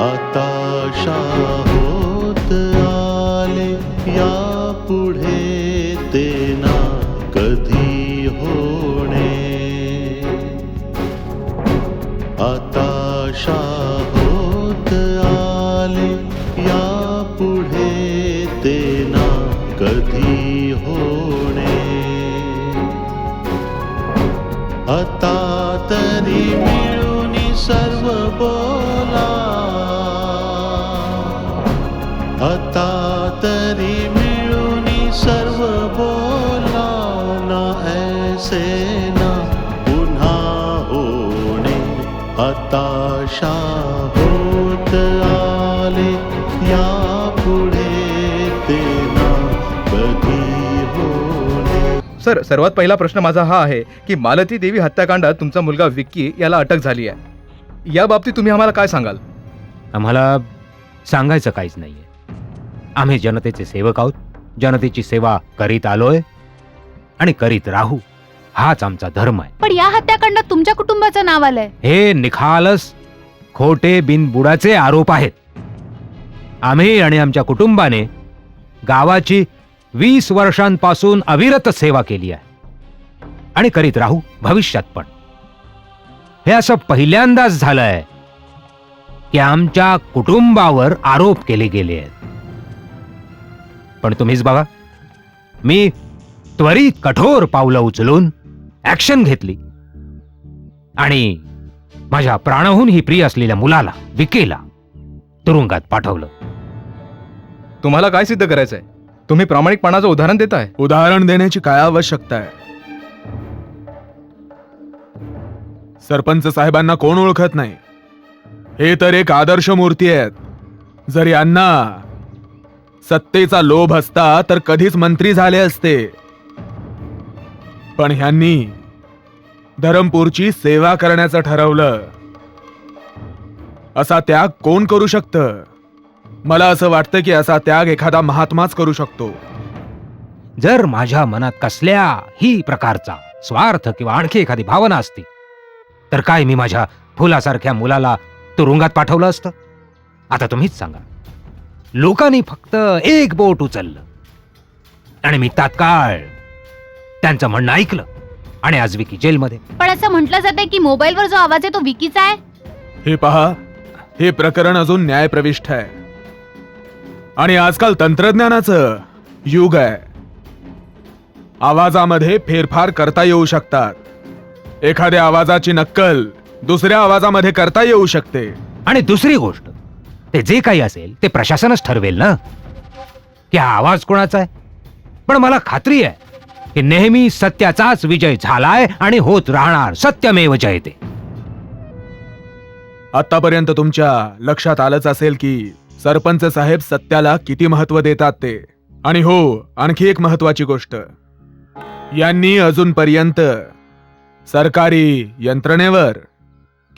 आता होत आले यापुढे ते ना कधी होणे. आता होत आले यापुढे ते ना कधी होणे. आता तरी मिळून सर्व बोला, आता तरी मिळून सर्व बोला ना ऐसे ना पुन्हा होणे. हताशा होत आले यापुढे ते ना कधी होणे. सर, सर्वात पहिला प्रश्न माझा हा आहे की मालती देवी हत्याकांडात तुमचा मुलगा विक्की याला अटक झाली आहे. या बाबतीत तुम्ही आम्हाला काय सांगाल? आम्हाला सांगायचं काहीच नाहीये. आम्ही जनतेचे सेवक आहोत, जनतेची सेवा करीत आलोय आणि करीत राहू. हाच आमचा धर्म आहे. पण या हत्याकांडात तुमच्या कुटुंबाचं नाव आलंय. हे निखालस खोटे बिनबुडाचे आरोप आहेत. आम्ही आणि आमच्या कुटुंबाने गावाची 20 वर्षांपासून अविरत सेवा केली आहे आणि करीत राहू भविष्यात पण. हे असं पहिल्यांदाच झालंय की आमच्या कुटुंबावर आरोप केले गेले आहेत. पण तुम्हीच बघा, मी त्वरित कठोर पावलं उचलून ऍक्शन घेतली आणि माझ्या प्राणाहूनही प्रिय असलेल्या मुलाला, विकेला, तुरुंगात पाठवलं. तुम्हाला काय सिद्ध करायचंय? तुम्ही प्रामाणिकपणाचं उदाहरण देताय. उदाहरण देण्याची काय आवश्यकता आहे? सरपंच साहेबांना कोण ओळखत नाही? हे तर एक आदर्श मूर्ती आहेत. जर यांना सत्तेचा लोभ असता तर कधीच मंत्री झाले असते. पण ह्यांनी धरमपूरची सेवा करण्याचं ठरवलं. असा त्याग कोण करू शकतं? मला असं वाटतं की असा त्याग एखादा महात्माच करू शकतो. जर माझ्या मनात कसल्याही प्रकारचा स्वार्थ किंवा आणखी एखादी भावना असती तर काय मी माझ्या फुलासारख्या मुलाला तुरुंगात पाठवलं असतं? आता तुम्हीच सांगा. लोकांनी फक्त एक बोट उचललं आणि मी तात्काळ त्यांचं म्हणणं ऐकलं आणि आज विकी जेलमध्ये. पण असं म्हटलं जातंय की मोबाईलवर जो आवाज आहे तो विकीचा आहे. हे पहा, हे प्रकरण अजून न्यायप्रविष्ट आहे आणि आजकाल तंत्रज्ञानाचं युग आहे. आवाजामध्ये फेरफार करता येऊ शकतात. एखाद्या आवाजाची नक्कल दुसऱ्या आवाजामध्ये करता येऊ शकते. आणि दुसरी गोष्ट, ते जे काही असेल ते प्रशासनच ठरवेल ना की हा आवाज कोणाचा आहे. पण मला खात्री आहे की नेहमी सत्याचाच विजय झालाय आणि होत राहणार. सत्यमेव जयते. आतापर्यंत तुमच्या लक्षात आलंच असेल की सरपंच साहेब सत्याला किती महत्व देतात ते. आणि हो, आणखी एक महत्वाची गोष्ट, यांनी अजूनपर्यंत सरकारी यंत्रणेवर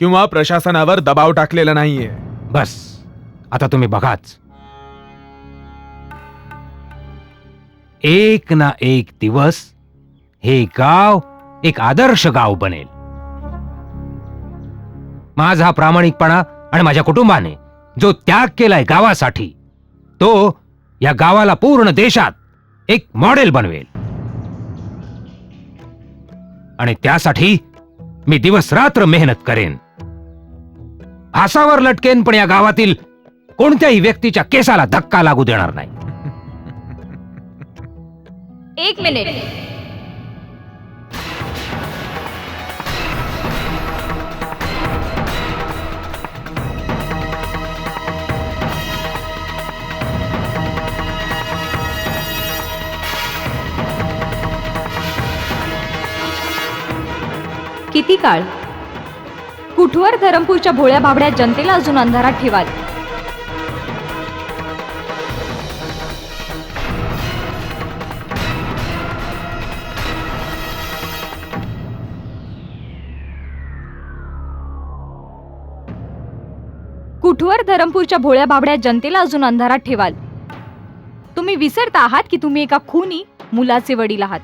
किंवा प्रशासनावर दबाव टाकलेला नाहीये. बस, आता तुम्ही बघाच. एक ना एक दिवस हे गाव एक आदर्श गाव बनेल. माझा प्रामाणिकपणा आणि माझ्या कुटुंबाने जो त्याग केलाय गावासाठी, तो या गावाला पूर्ण देशात एक मॉडेल बनवेल. आणि त्यासाठी मी दिवस रात्र मेहनत करेन. फासावर लटकेन, पण या गावातील कोणत्याही व्यक्तीच्या केसाला धक्का लागू देणार नाही. एक मिनिट. किती काळ? कुठवर धरमपूरच्या भोळ्या भाबड्या जनतेला अजून अंधारात ठेवाल? कुठवर धरमपूरच्या भोळ्या भाबड्या जनतेला अजून अंधारात ठेवाल? तुम्ही विसरता आहात की तुम्ही एका खुनी मुलाचे वडील आहात.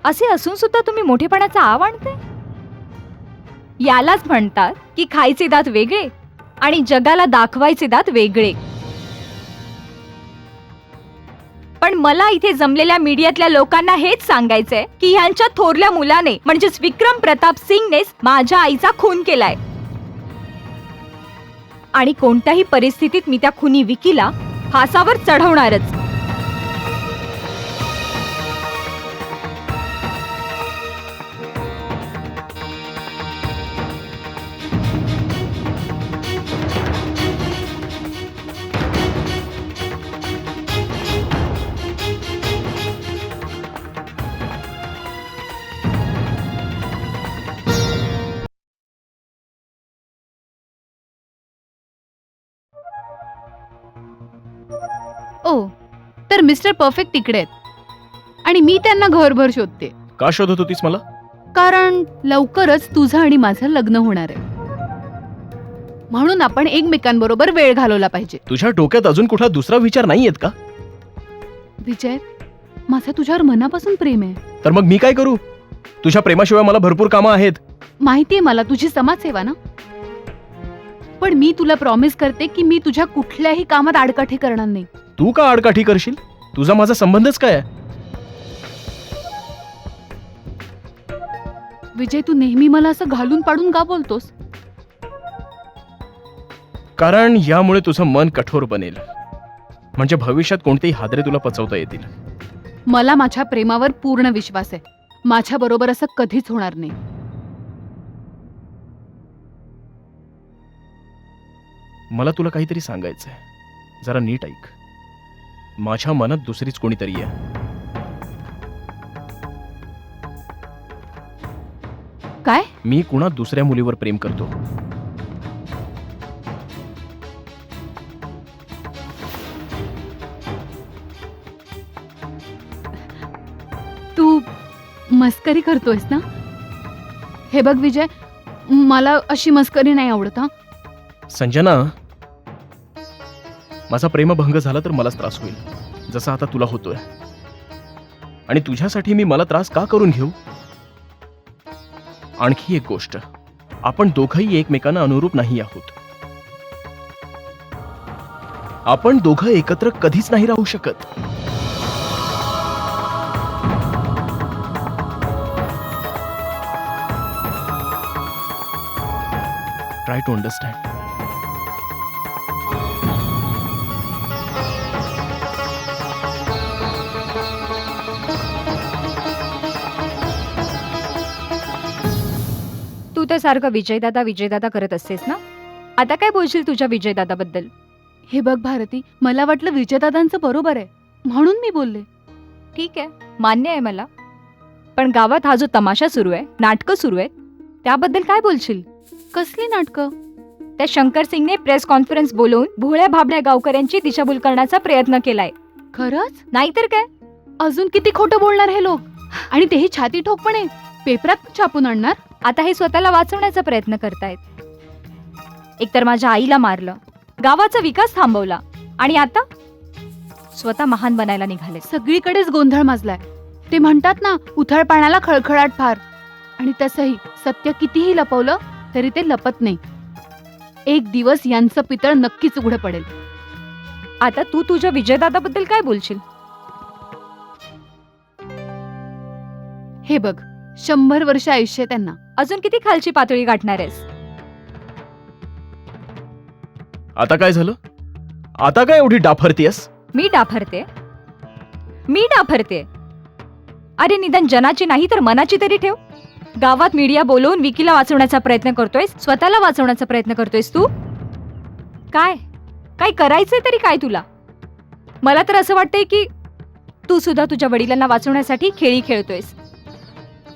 असे असून सुद्धा तुम्ही मोठेपणाचा आव आणताय. यालाच म्हणतात की खायचे दात वेगळे आणि जगाला दाखवायचे दात वेगळे. पण मला इथे जमलेल्या मीडियातल्या लोकांना हेच सांगायचंय की ह्यांच्या थोरल्या मुलाने म्हणजेच विक्रम प्रताप सिंगनेच माझ्या आईचा खून केलाय. आणि कोणत्याही परिस्थितीत मी त्या खुनी विकीला फासावर चढवणारच. ओ, तर मिस्टर परफेक्ट तिकडे आहेत आणि मी त्यांना घरभर शोधते. का शोधत होतीस मला? कारण लवकरच तुझं आणि माझं लग्न होणार आहे, म्हणून आपण एकमेकांबरोबर वेळ घालवला पाहिजे. तुझ्या डोक्यात अजून कुठला दुसरा विचार नाहीयेत का? विजय, माझं तुझ्यावर मनापासून प्रेम आहे. तर मग मी काय करू? तुझ्या प्रेमाशिवाय मला भरपूर कामं आहेत. माहितीये मला तुझी समाजसेवा ना, पण मी तुला प्रॉमिस करते की मी तुझ्या कुठल्याही कामात आडकाठी करणार नाही. तू का आडकाठी करशील? तुझा माझा संबंधच काय आहे? विजय, तू नेहमी मला असं घालून पाडून का बोलतोस? कारण यामुळे तुझं मन कठोर बनेल, म्हणजे भविष्यात कोणतेही हादरे तुला पचवता येतील. मला माझ्या प्रेमावर पूर्ण विश्वास आहे. माझ्या बरोबर असं कधीच होणार नाही. मला तुला काहीतरी सांगायचंय, जरा नीट ऐक. माझ्या मनात दुसरीच कोणीतरी आहे. काय? मी कुणा दुसऱ्या मुलीवर प्रेम करतो. तू मस्करी करतोयस ना? हे बघ विजय, मला अशी मस्करी नाही आवडत. हा, संजना, माझा प्रेमभंग झाला तर मलाच त्रास होईल, जसा आता तुला होतोय. आणि तुझ्यासाठी मी मला त्रास का करून घेऊ? आणखी एक गोष्ट, आपण दोघंही एकमेकांना अनुरूप नाही आहोत. आपण दोघं एकत्र कधीच नाही राहू शकत. Try to understand. तू तर सारखं विजयदादा करत असतेस ना. आता काय बोलशील तुझ्या विजयदादाबद्दल? हे बघ भारती, मला वाटलं विजयदादांचं बरोबर आहे म्हणून मी बोलले. ठीक आहे, मान्य आहे मला. पण गावात हा जो तमाशा सुरू आहे, नाटकं सुरू आहेत, त्याबद्दल काय बोलशील? कसली नाटकं? त्या शंकर सिंगने प्रेस कॉन्फरन्स बोलवून भोळ्या भाबड्या गावकऱ्यांची दिशाभूल करण्याचा प्रयत्न केलाय. खरंच? नाहीतर काय. अजून किती खोटं बोलणार हे लोक, आणि तेही छाती ठोकपणे. पेपरात छापून आणणार. आता हे स्वतःला वाचवण्याचा प्रयत्न करतायत. एकतर माझ्या आईला मारलं, गावाचा विकास थांबवला, आणि आता स्वतः महान बनायला निघाले. सगळीकडेच गोंधळ माजलाय. ते म्हणतात ना, उथळ पाण्याला खळखळाट फार. आणि तसंही सत्य कितीही लपवलं तरी ते लपत नाही. एक दिवस यांचं पितळ नक्कीच उघडं पडेल. आता तू तुझ्या विजयदादाबद्दल काय बोलशील? हे बघ, 100 वर्ष आयुष्य आहे त्यांना. अजून किती खालची पातळी गाठणार आहेस? आता काय झालं? आता काय एवढी डाफरतीयस? मी डाफरते? अरे निदान जनाची नाही तर मनाची तरी ठेव. गावात मीडिया बोलवून विकीला वाचवण्याचा प्रयत्न करतोयस, स्वतःला वाचवण्याचा प्रयत्न करतोयस तू. काय करायचंय तरी काय तुला? मला तर असं वाटतंय की तू सुद्धा तुझ्या वडिलांना वाचवण्यासाठी खेळी खेळतोयस.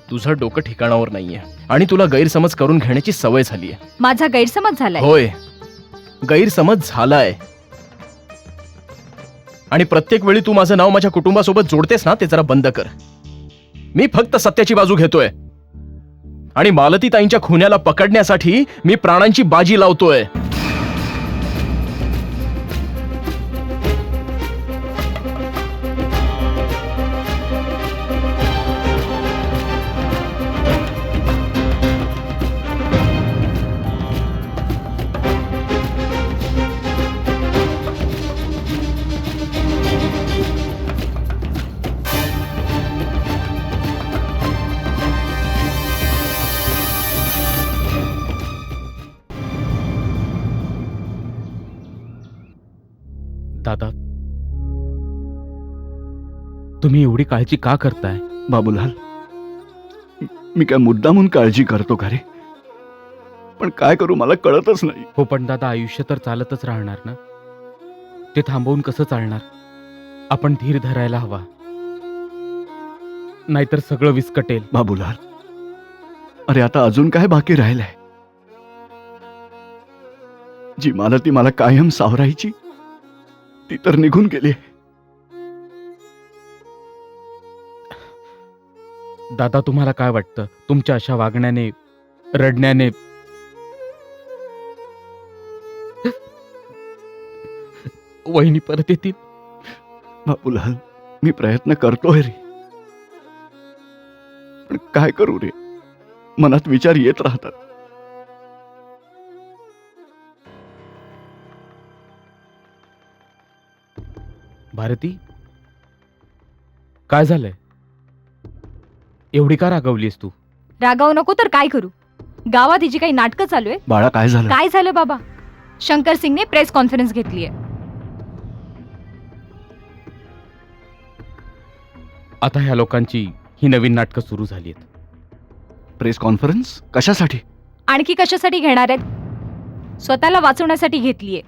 तुझं डोकं ठिकाणावर नाहीये आणि तुला गैरसमज करून घेण्याची सवय झालीये. माझा गैरसमज झालाय. होय, गैरसमज झालाय. आणि प्रत्येक वेळी तू माझं नाव माझ्या कुटुंबासोबत जोडतेस ना, ते जरा बंद कर. मी फक्त सत्याची बाजू घेतोय. आणि मालतीताईंच्या खुन्याला पकडण्यासाठी मी प्राणांची बाजी लावतोय. दादा, तुम्ही एवढी काळजी का करताय? बाबूलाल, मी काय मुद्दामून काळजी करतो का रे? पण काय करू मला कळतच नाही. हो पण दादा, आयुष्य तर चालतच राहणार ना. ते थांबवून कसं चालणार? आपण धीर धरायला हवा, नाहीतर सगळं विस्कटेल. बाबूलाल, अरे आता अजून काय बाकी राहिलंय? जी मालती मला कायम सावरायची ती तर निघून गेली. दादा, तुम्हाला काय वाटतं तुमच्या अशा वागण्याने, रडण्याने वहिनी परत येतील? बाबूलाल, मी प्रयत्न करतोय रे, पण काय करू रे, मनात विचार येत राहतात. भारती, काय झालंय? एवढी का रागवलीस तू? रागावू नको तर काय करू? गावात हिची काही नाटकं चालू आहे. बाळा, काय झालं? काय झालं बाबा? शंकर सिंगने प्रेस कॉन्फरन्स घेतली आहे. आता ह्या लोकांची ही नवीन नाटकं सुरू झाली आहेत. प्रेस कॉन्फरन्स कशासाठी? आणखी कशासाठी घेणार आहेत? स्वतःला वाचवण्यासाठी घेतलीये.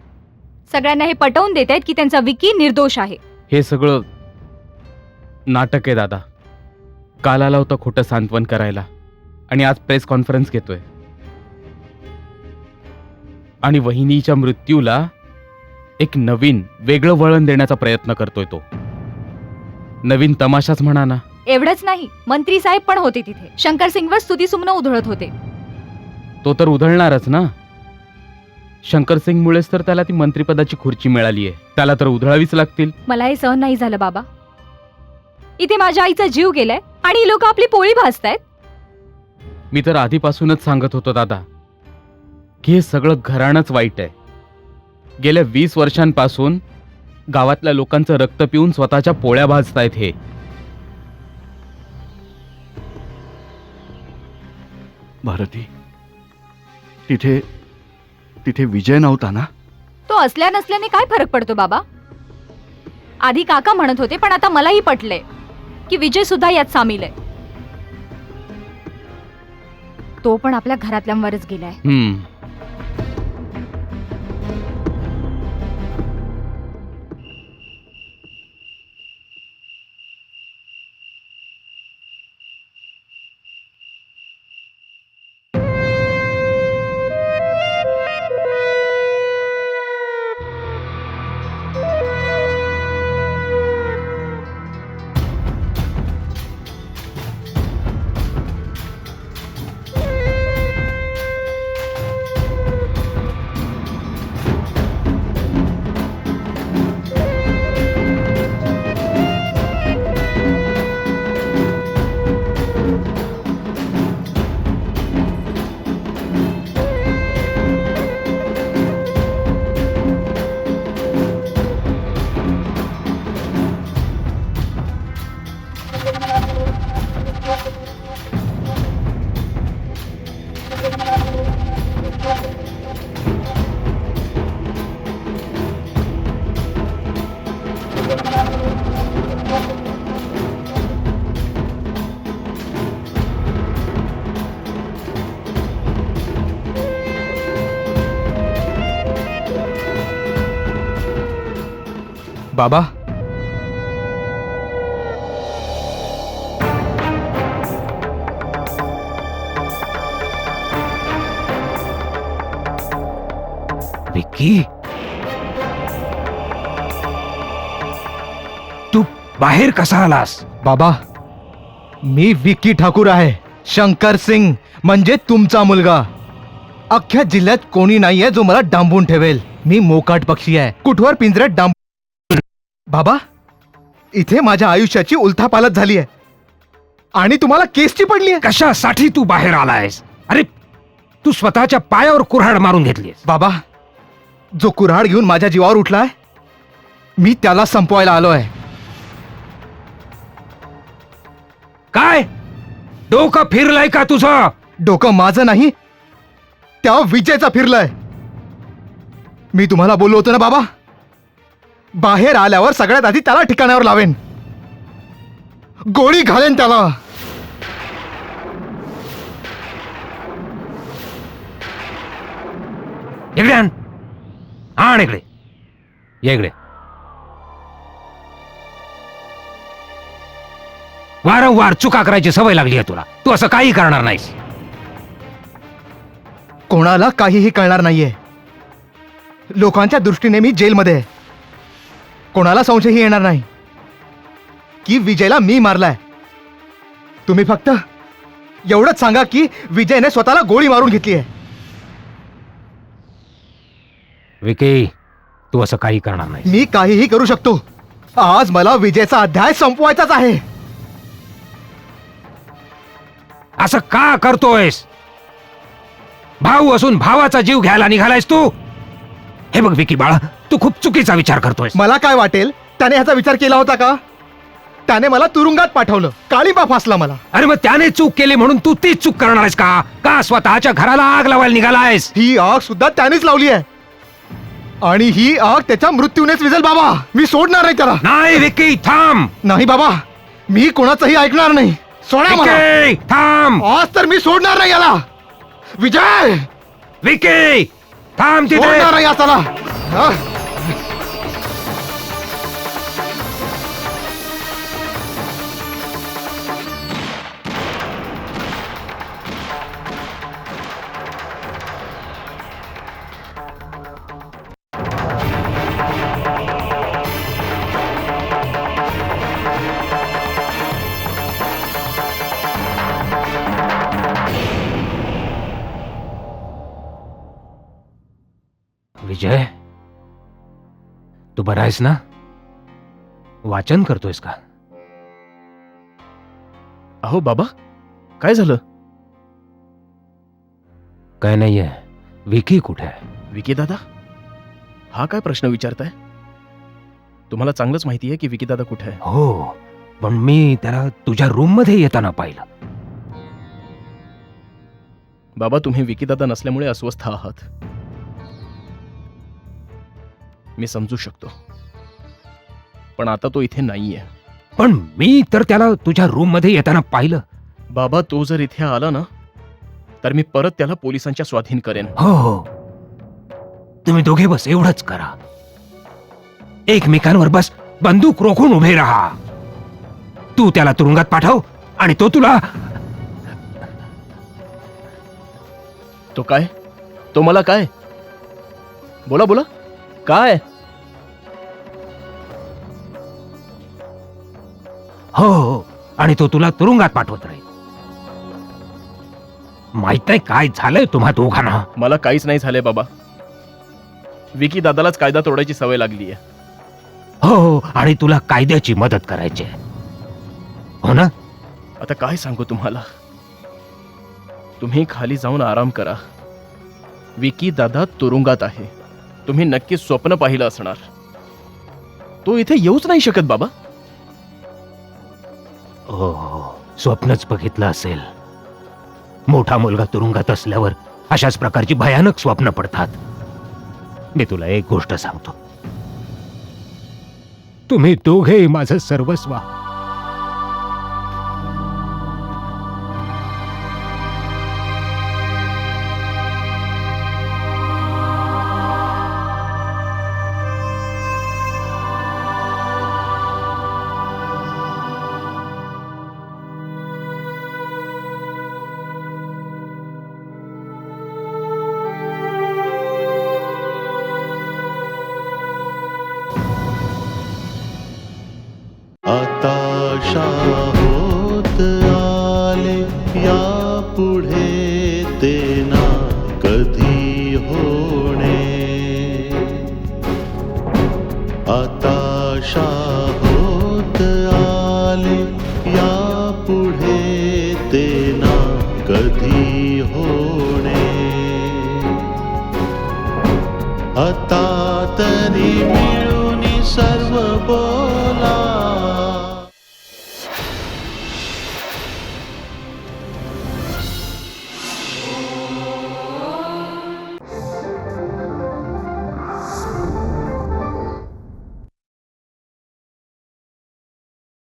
सगळ्यांना हे पटवून देत आहेत की त्यांचा विकी निर्दोष आहे. हे सगळं नाटक आहे दादा. काल आला होता खोटं सांत्वन करायला आणि आज प्रेस कॉन्फरन्स घेतोय. आणि वहिनीच्या मृत्यूला एक नवीन वेगळं वळण देण्याचा प्रयत्न करतोय तो. नवीन तमाशाच म्हणा ना. एवढंच नाही, मंत्री साहेब पण होते तिथे. शंकर सिंगवर स्तुतीसुमनं उधळत होते. तो तर उधळणारच ना. शंकर सिंगमुळेच तर त्याला ती मंत्रिपदाची खुर्ची मिळाली आहे. त्याला तर उधळावीच लागतील. मला हे सहन नाही झालं बाबा. इथे माझ्या आईचा जीव गेलाय आणि ही लोक आपली पोळी भाजतायत. मी तर आधीपासूनच सांगत होतो दादा की हे सगळं घराणंच वाईट आहे. गेल्या 20 वर्षांपासून गावातल्या लोकांचं रक्त पिऊन स्वतःच्या पोळ्या भाजतायत हे. भारती, तिथे विजय नव्हता ना? तो असल्या नसल्याने काय फरक पडतो बाबा? आधी काका म्हणत होते, पण आता मलाही पटलंय की विजय सुद्धा यात सामील आहे. तो पण आपल्या घरातल्यांवरच गेलाय. बाबा, विक्की, तू बाहेर कसा आलास? बाबा, मी विक्की ठाकूर आहे. शंकर सिंग म्हणजे तुमचा मुलगा. अख्ख्या जिल्ह्यात कोणी नाहीये जो मला डांबून ठेवेल. मी मोकाट पक्षी आहे, कुठवर पिंजऱ्यात डांब. बाबा, इथे माझ्या आयुष्याची उलथापालथ झाली आहे आणि तुम्हाला केसची पडली आहे. कशासाठी तू बाहेर आलायस? अरे तू स्वतःच्या पायावर कुऱ्हाड मारून घेतलीस. बाबा, जो कुऱ्हाड घेऊन माझ्या जीवावर उठलाय, मी त्याला संपवायला आलोय. काय डोकं फिरलंय का तुझं? डोकं माझं नाही, त्या विजयचा फिरलंय. मी तुम्हाला बोललो होतो ना बाबा, बाहेर आल्यावर सगळ्यात आधी त्याला ठिकाणावर लावेन, गोळी घालेन त्याला. इकडे आण. आण इकडे. ये इकडे. वारंवार चुका करायची सवय लागली आहे तुला. तू असं काही करणार नाहीस. कोणाला काहीही कळणार नाहीये. लोकांच्या दृष्टीने मी जेलमध्ये आहे. कोणाला संशयही येणार नाही की विजयला मी मारलाय. तुम्ही फक्त एवढंच सांगा की विजयने स्वतःला गोळी मारून घेतली आहे. विकी, तू असं काही करणार नाही. मी काहीही करू शकतो. आज मला विजयचा अध्याय संपवायचाच आहे. असं का करतोयस? भाऊ असून भावाचा जीव घ्यायला निघालायस तू. हे बघ विकी बाळा, तू खूप चुकीचा विचार करतोयस. मला काय वाटेल त्याने ह्याचा विचार केला होता का? त्याने मला तुरुंगात पाठवलं, काळीबा फासला मला. अरे मग त्याने चूक केली म्हणून तू तीच चूक करणार आहेस का? का स्वतःच्या घराला आग लावायला निघालायस? ही आग सुद्धा त्यानेच लावली आहे आणि ही आग त्याच्या मृत्यूनेच विझेल. बाबा, मी सोडणार नाही त्याला. नाही विकी, थांब. नाही बाबा, मी कोणाचंही ऐकणार नाही. सोडा मला. विकी, थांब. आज तर मी सोडणार नाही याला. विजय, विकी, थांब तिथे. सोडणार नाही आज त्याला. हा? विजय, तू बरा आहेस ना? वाचन करतोयस का? अहो बाबा, काय झालं? काय नाहीये. विकी कुठे आहे? विकी दादा, हा काय प्रश्न विचारताय? तुम्हाला चांगलंच माहिती आहे की विकी दादा कुठे आहे. हो, पण मी त्याला तुझ्या रूम मध्ये येताना पाहिलं. बाबा, तुम्ही विकी दादा नसल्यामुळे अस्वस्थ आहात, मी समजू शकतो, पण आता तो इथे नाहीये. पण मी तर त्याला तुझ्या रूम मध्ये येताना पाहिलं. बाबा, तो जर इथे आला ना, तर मी परत त्याला पोलिसांच्या स्वाधीन करेन. हो हो, तुम्ही दोघे बस एवढंच करा. एकमेकांवर बस बंदूक रोखून उभे राहा. तू त्याला तुरुंगात पाठव आणि तो तुला. तो काय? तो मला काय? बोला बोला, काय? हो हो, आणि तो तुला तुरुंगात पाठवत राहील. माहित नाही काय झालंय तुम्हा दोघांना. मला काहीच नाही झालंय बाबा. विकी दादालाच कायदा तोडायची सवय लागली आहे. हो हो, आणि तुला कायद्याची मदत करायची आहे. हो ना? आता काय सांगू तुम्हाला. तुम्ही खाली जाऊन आराम करा. विकी दादा तुरुंगात आहे. तुम्ही नक्कीच स्वप्न पाहिलं असणार. तो इथे येऊच नाही शकत बाबा. हो हो, स्वप्नच बघितलं असेल. मोठा मुलगा तुरुंगात असल्यावर अशाच प्रकारची भयानक स्वप्न पडतात. मी तुला एक गोष्ट सांगतो, तुम्ही दोघेही माझं सर्वस्व. आता होत आले या आताशा होत आले यापुढे ते ना कधी होणे. आता तरी मिळून सर्व बोला